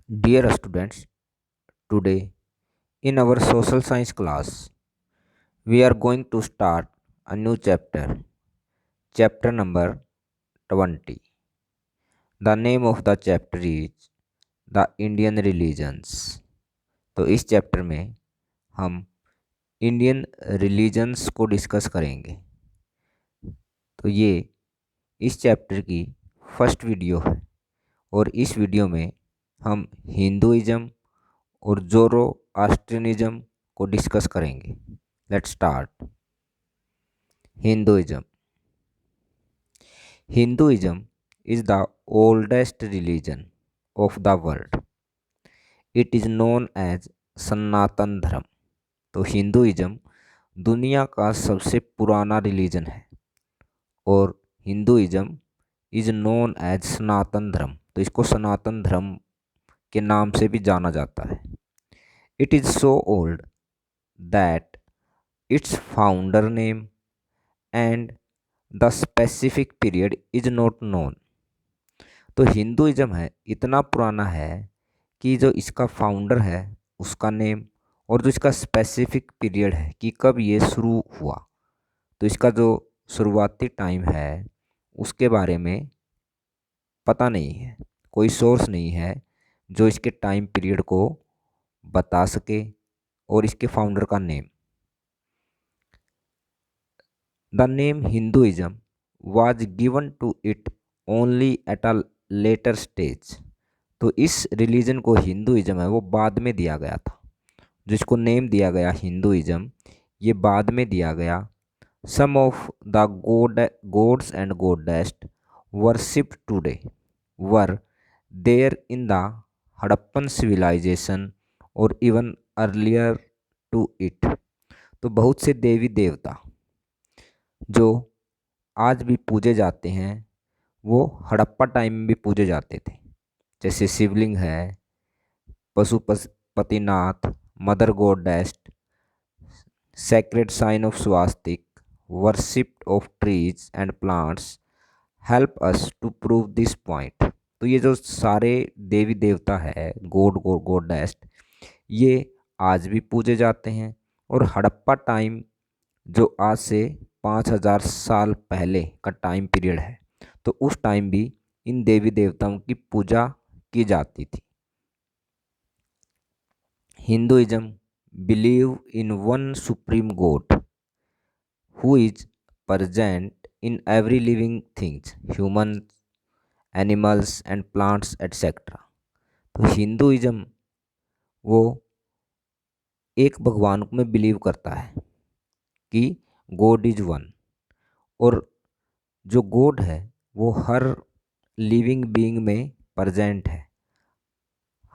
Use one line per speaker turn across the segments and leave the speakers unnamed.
Dear students, today in our social science class, we are going to start a new chapter, chapter number 20. The name of the chapter is The Indian Religions. तो इस chapter में हम Indian religions को discuss करेंगे। तो ये इस chapter की फर्स्ट वीडियो है और इस वीडियो में हम हिंदुइज्म और ज़ोरोआस्ट्रियनिज्म को डिस्कस करेंगे। Let's start. Hinduism Hinduism is the oldest religion of the world. It is known as सनातन धर्म। तो हिंदुइज्म दुनिया का सबसे पुराना रिलीजन है और हिंदुइज्म इज नोन एज सनातन धर्म। तो इसको सनातन धर्म के नाम से भी जाना जाता है। It is so old that it's founder name and the specific period is not known. तो हिंदुइज्म है इतना पुराना है कि जो इसका फाउंडर है उसका नेम और जो इसका स्पेसिफिक पीरियड है कि कब ये शुरू हुआ, तो इसका जो शुरुआती टाइम है उसके बारे में पता नहीं है। कोई सोर्स नहीं है जो इसके टाइम पीरियड को बता सके और इसके फाउंडर का name. The name Hinduism was given to it only at a later stage. तो इस रिलीजन को हिंदुइज्म है वो बाद में दिया गया था। जिसको नेम दिया गया हिंदुइज्म ये बाद में दिया गया। Some of the gods and goddess worshipped today were there in the Harappan civilisation और इवन अर्लियर टू इट। तो बहुत से देवी देवता जो आज भी पूजे जाते हैं वो हड़प्पा टाइम में भी पूजे जाते थे। जैसे शिवलिंग है, Pashupatinath, mother goddess, sacred sign of swastik, worship of trees and plants help us to prove this point। तो ये जो सारे देवी देवता है गॉडेस ये आज भी पूजे जाते हैं और हड़प्पा टाइम जो आज से 5000 साल पहले का टाइम पीरियड है तो उस टाइम भी इन देवी देवताओं की पूजा की जाती थी। Hinduism believe in one supreme God who is present in every living things, humans, animals and plants etc। तो हिंदुइज्म वो एक भगवान में बिलीव करता है कि गॉड इज वन और जो गॉड है वो हर लिविंग बीइंग में प्रेजेंट है।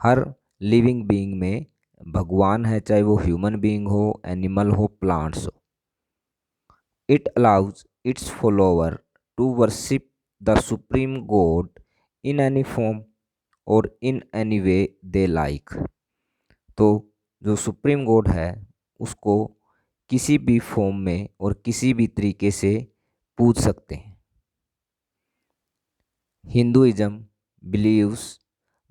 हर लिविंग बीइंग में भगवान है, चाहे वो ह्यूमन बीइंग हो, एनिमल हो, प्लांट्स हो। It allows its follower to worship the supreme god in any form और in any way they like. तो जो सुप्रीम गॉड है उसको किसी भी फॉर्म में और किसी भी तरीके से पूज सकते हैं। Hinduism believes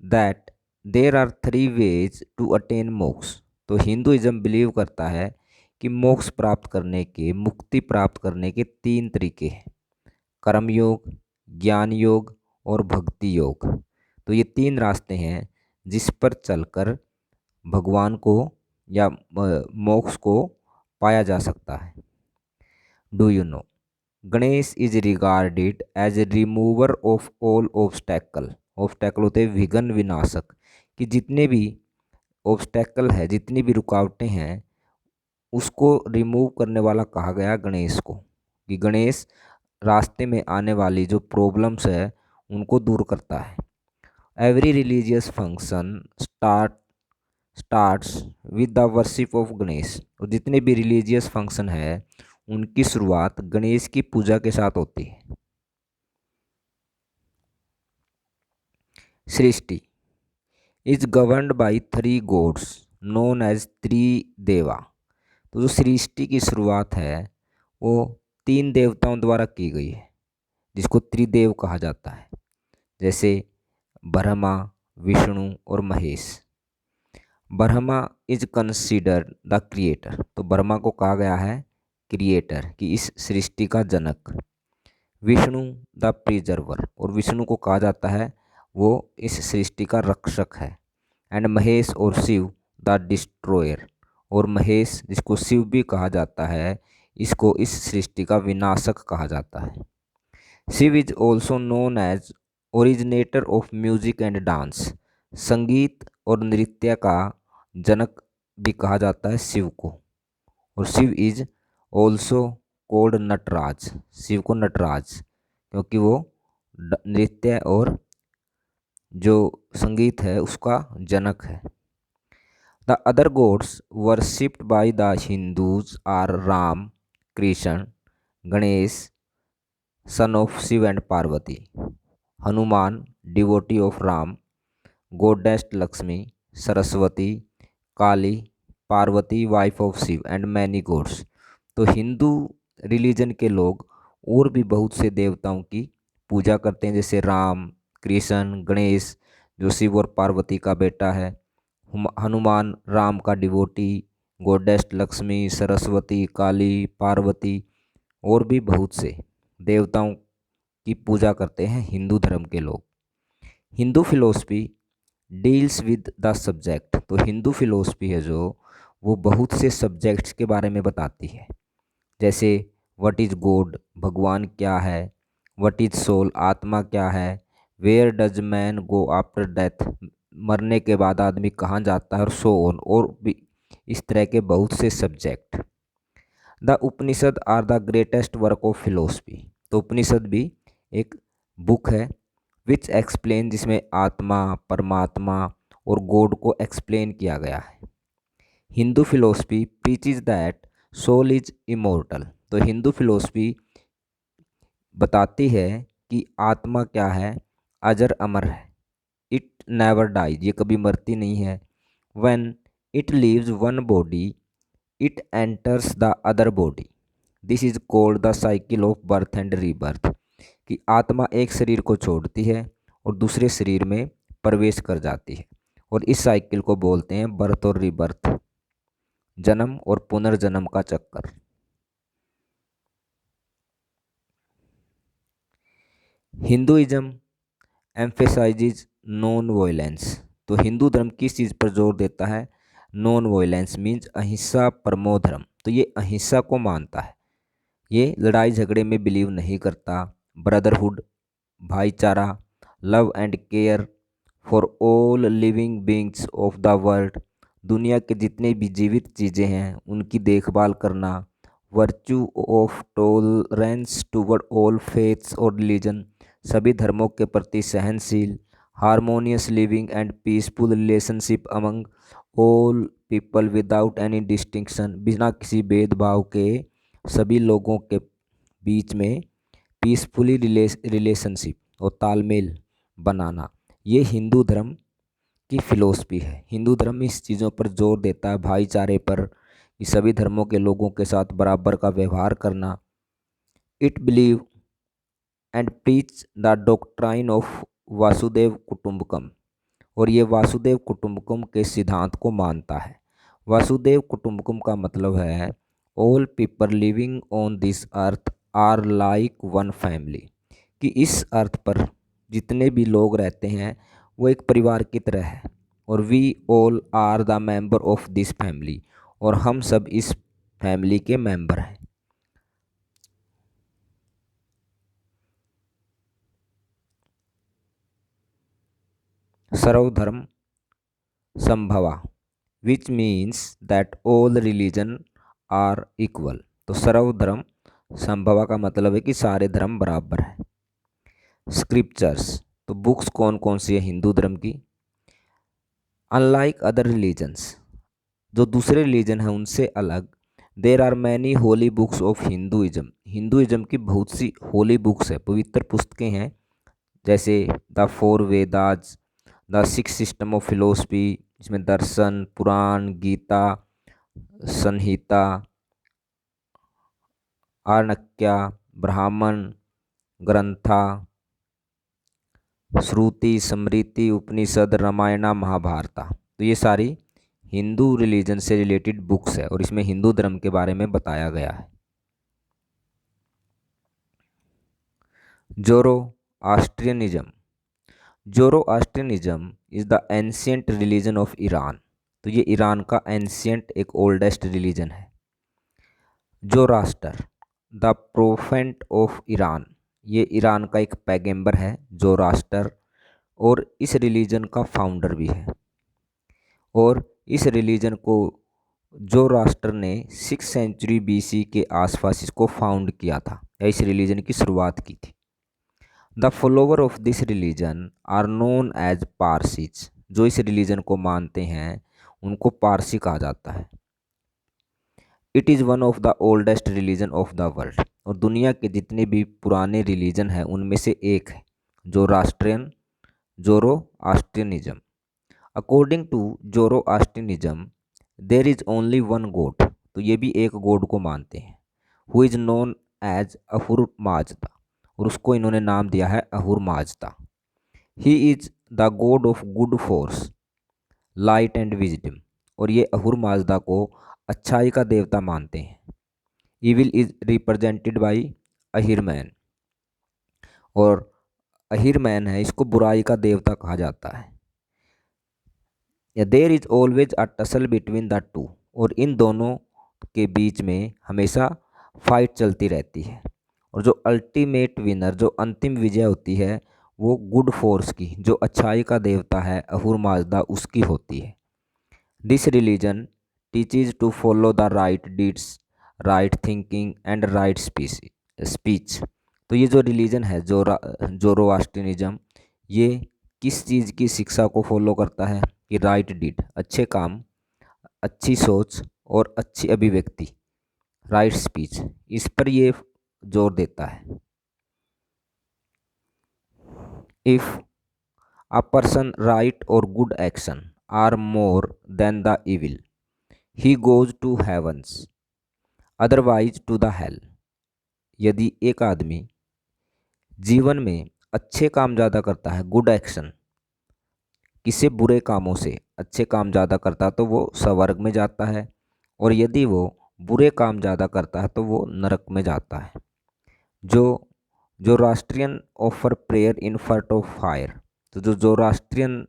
that there are 3 ways to attain moksha. तो हिंदुइज्म बिलीव करता है कि मोक्ष प्राप्त करने के, मुक्ति प्राप्त करने के 3 तरीके हैं, कर्म योग, ज्ञान योग और भक्ति योग। तो ये 3 रास्ते हैं जिस पर चलकर भगवान को या मोक्ष को पाया जा सकता है। Do you know Ganesh is regarded as a remover of all obstacle. Obstacle होते हैं विघ्न विनाशक, कि जितने भी ऑब्स्टैकल है, जितनी भी रुकावटें हैं उसको रिमूव करने वाला कहा गया गणेश को, कि गणेश रास्ते में आने वाली जो प्रॉब्लम्स है उनको दूर करता है। Every religious function starts with the worship of Ganesh. और जितने भी रिलीजियस फंक्शन है उनकी शुरुआत गणेश की पूजा के साथ होती है। सृष्टि is governed by 3 gods known as Trideva. तो जो सृष्टि की शुरुआत है वो 3 देवताओं द्वारा की गई है जिसको त्रिदेव कहा जाता है। जैसे ब्रह्मा, विष्णु और Mahesh. Brahma is considered the creator, तो ब्रह्मा को कहा गया है क्रिएटर कि इस सृष्टि का जनक। विष्णु द प्रिजर्वर, और विष्णु को कहा जाता है वो इस सृष्टि का रक्षक है। एंड महेश और शिव द डिस्ट्रॉयर, और महेश जिसको शिव भी कहा जाता है इसको इस सृष्टि का विनाशक कहा जाता है। Shiva is also known as originator of music and dance, संगीत और नृत्य का जनक भी कहा जाता है शिव को। और Shiva is also called Nataraj, Shiva को नटराज क्योंकि वो नृत्य और जो संगीत है उसका जनक है। The other gods worshipped by the Hindus are Ram, Krishna, Ganesh son of Shiva and Parvati, Hanuman devotee of Ram, goddess Lakshmi, Saraswati, Kali, Parvati wife of Shiva and many gods. तो हिंदू रिलीजन के लोग और भी बहुत से देवताओं की पूजा करते हैं, जैसे राम, कृष्ण, गणेश जो शिव और पार्वती का बेटा है, हनुमान राम का डिवोटी, गोडेस लक्ष्मी, सरस्वती, काली, पार्वती और भी बहुत से देवताओं की पूजा करते हैं हिंदू धर्म के लोग। Hindu philosophy deals with the subject, तो हिंदू फिलोसफी है जो वो बहुत से सब्जेक्ट्स के बारे में बताती है, जैसे व्हाट इज गॉड, भगवान क्या है, व्हाट इज सोल, आत्मा क्या है, where does man go after death, मरने के बाद आदमी कहाँ जाता है, और सो ऑन, और भी इस तरह के बहुत से subject. The Upanishad are the greatest work of philosophy, तो उपनिषद भी एक बुक है विच एक्सप्लेन, जिसमें आत्मा, परमात्मा और गॉड को एक्सप्लेन किया गया है। Hindu philosophy preaches that soul is immortal, तो हिंदू फिलोसफी बताती है कि आत्मा क्या है, अजर अमर है। इट नेवर डाइज, ये कभी मरती नहीं है। When it leaves one body it enters the other body, this is called the cycle of birth and rebirth, कि आत्मा एक शरीर को छोड़ती है और दूसरे शरीर में प्रवेश कर जाती है, और इस साइकिल को बोलते हैं बर्थ और रीबर्थ, जन्म और पुनर्जन्म का चक्कर। हिंदुइज्म एम्फेसाइजेज नॉन वायलेंस, तो हिंदू धर्म किस चीज़ पर जोर देता है, नॉन वायलेंस मीन्स अहिंसा परमो धर्म, तो ये अहिंसा को मानता है, ये लड़ाई झगड़े में बिलीव नहीं करता। ब्रदरहुड, भाईचारा, love and care for all living beings of the world, दुनिया के जितने भी जीवित चीज़ें हैं उनकी देखभाल करना। Virtue of tolerance toward all faiths और रिलीजन, सभी धर्मों के प्रति सहनशील। Harmonious living and peaceful relationship among all people without any distinction, बिना किसी भेदभाव के सभी लोगों के बीच में पीसफुली रिलेशनशिप और तालमेल बनाना, ये हिंदू धर्म की फिलॉसफी है। हिंदू धर्म इस चीज़ों पर जोर देता है, भाईचारे पर, कि सभी धर्मों के लोगों के साथ बराबर का व्यवहार करना। It believe and preach the doctrine of वासुदेव कुटुंबकम, और ये वासुदेव कुटुंबकम के सिद्धांत को मानता है। वासुदेव कुटुंबकम का मतलब है all people living on this earth are like one family, कि इस अर्थ पर जितने भी लोग रहते हैं वो एक परिवार की तरह है, और we all are the member of this family, और हम सब इस फैमिली के मेंबर हैं। सर्वधर्म संभवा which means that all religion are equal, तो सर्वधर्म संभवा का मतलब है कि सारे धर्म बराबर है। स्क्रिप्चर्स, तो बुक्स कौन कौन सी है हिंदू धर्म की। अनलाइक अदर रिलीजन्स, जो दूसरे रिलीजन हैं उनसे अलग, there are many holy books of Hinduism, Hinduism की बहुत सी होली बुक्स है, पवित्र पुस्तकें हैं, जैसे the four Vedas, the six system of philosophy, जिसमें दर्शन, पुराण, गीता, संहिता, आर्णक्या, ब्राह्मण, ग्रंथा, श्रुति, स्मृति, उपनिषद, रामायणा, महाभारता। तो ये सारी हिंदू रिलीजन से रिलेटेड बुक्स है और इसमें हिंदू धर्म के बारे में बताया गया है। Zoroastrianism. Zoroastrianism is the ancient religion of Iran. तो ये ईरान का एंशियंट एक ओल्डेस्ट रिलीजन है। Zoroaster, the prophet of Iran. ये ईरान का एक पैगंबर है जोरास्टर और इस रिलीजन का फाउंडर भी है। और इस रिलीजन को जोरास्टर ने 6 सेंचुरी BC के आसपास इसको फाउंड किया था या इस रिलीजन की शुरुआत की थी। The follower of this religion are known as Parsis. जो इस रिलीजन को मानते हैं उनको पारसी कहा जाता है। It is one of the oldest religion of the world. और दुनिया के जितने भी पुराने रिलीजन हैं उनमें से एक है Zoroastrianism. According to Zoroastrianism there is only one god. तो ये भी एक गॉड को मानते हैं। Who is known as Ahura Mazda. और उसको इन्होंने नाम दिया है Ahura Mazda. He is the god of good force, light and wisdom. और ये अहुर माजदा को अच्छाई का देवता मानते हैं। Evil is represented by Ahriman. और अहिरमैन है, इसको बुराई का देवता कहा जाता है। There is always a tussle between the two. और इन दोनों के बीच में हमेशा फाइट चलती रहती है। और जो अल्टीमेट विनर, जो अंतिम विजय होती है, वो गुड फोर्स की, जो अच्छाई का देवता है अहुर माजदा, उसकी होती है। This religion teaches to follow the right deeds, right thinking and right speech. तो ये जो रिलीजन है जोरोआस्ट्रियनिज्म, ये किस चीज़ की शिक्षा को फॉलो करता है कि राइट डीड, अच्छे काम, अच्छी सोच और अच्छी अभिव्यक्ति, राइट स्पीच, इस पर ये जोर देता है। इफ़ अ पर्सन राइट और good action are more than the evil, he goes to heavens, otherwise to the hell. यदि एक आदमी जीवन में अच्छे काम ज़्यादा करता है, गुड एक्शन, किसी बुरे कामों से अच्छे काम ज़्यादा करता है तो वो स्वर्ग में जाता है। और यदि वो बुरे काम ज़्यादा करता है तो वो नरक में जाता है। Zoroastrian offer prayer in front of fire. तो जो राष्ट्रियन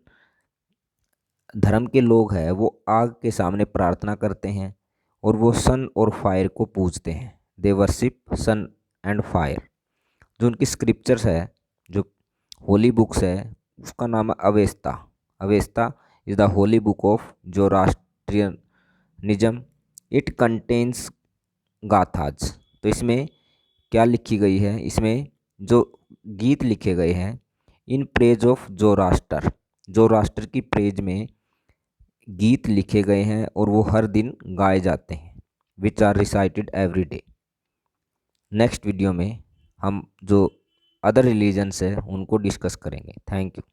धर्म के लोग हैं वो आग के सामने प्रार्थना करते हैं और वो सन और फायर को पूजते हैं। They worship sun and fire. जो उनकी स्क्रिप्चर्स है, जो होली बुक्स है, उसका नाम है Avesta. Avesta is the holy book of Zoroastrianism. It contains Gathas. तो इसमें क्या लिखी गई है, इसमें जो गीत लिखे गए हैं in praise of Zoroaster, Zoroaster की प्रेज में गीत लिखे गए हैं और वो हर दिन गाए जाते हैं, which are recited every day. Next video में हम जो अदर रिलीजन्स है उनको डिस्कस करेंगे। Thank you.